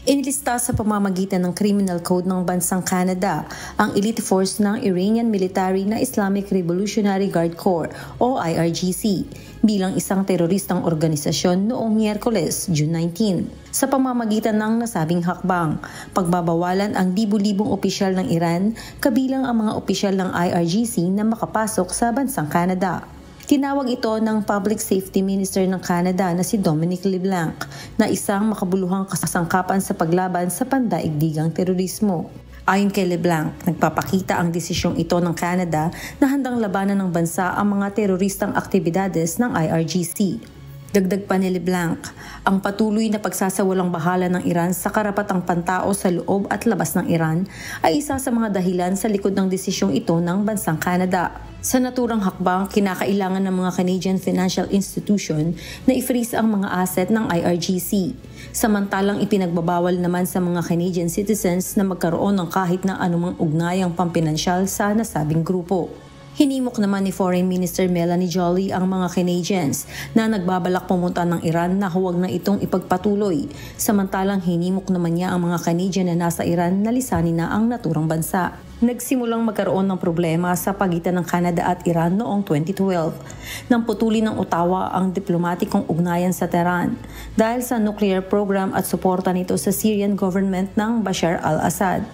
Inilista sa pamamagitan ng Criminal Code ng bansang Canada ang elite force ng Iranian military na Islamic Revolutionary Guard Corps o IRGC bilang isang teroristang organisasyon noong Miyerkules, June 19. Sa pamamagitan ng nasabing hakbang, pagbabawalan ang libu-libong opisyal ng Iran kabilang ang mga opisyal ng IRGC na makapasok sa bansang Canada. Tinawag ito ng Public Safety Minister ng Canada na si Dominic LeBlanc na isang makabuluhang kasangkapan sa paglaban sa pandaigdigang terorismo. Ayon kay LeBlanc, nagpapakita ang desisyong ito ng Canada na handang labanan ng bansa ang mga teroristang aktibidades ng IRGC. Dagdag pa ni LeBlanc, ang patuloy na pagsasawalang bahala ng Iran sa karapatang pantao sa loob at labas ng Iran ay isa sa mga dahilan sa likod ng desisyong ito ng bansang Canada. Sa naturang hakbang, kinakailangan ng mga Canadian financial institution na i-freeze ang mga asset ng IRGC. Samantalang ipinagbabawal naman sa mga Canadian citizens na magkaroon ng kahit na anumang ugnayang pampinansyal sa nasabing grupo. Hinimok naman ni Foreign Minister Melanie Joly ang mga Canadians na nagbabalak pumunta ng Iran na huwag na itong ipagpatuloy. Samantalang hinimok naman niya ang mga Canadian na nasa Iran na lisanin na ang naturang bansa. Nagsimulang magkaroon ng problema sa pagitan ng Canada at Iran noong 2012 nang putulin ng Ottawa ang diplomatikong ugnayan sa Tehran dahil sa nuclear program at suporta nito sa Syrian government ng Bashar al-Assad.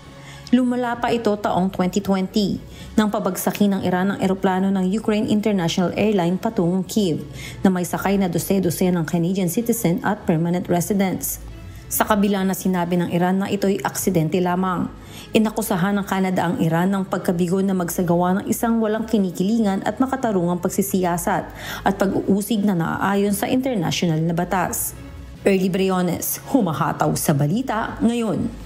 Lumala pa ito taong 2020 nang pabagsakin ng Iran ang eroplano ng Ukraine International Airline patungong Kyiv na may sakay na dose-dose ng Canadian citizen at permanent residents. Sa kabila na sinabi ng Iran na ito'y aksidente lamang, inakusahan ng Canada ang Iran ng pagkabigo na magsagawa ng isang walang kinikilingan at makatarungang pagsisiyasat at pag-uusig na naaayon sa international na batas. Early Briones, humahataw sa balita ngayon.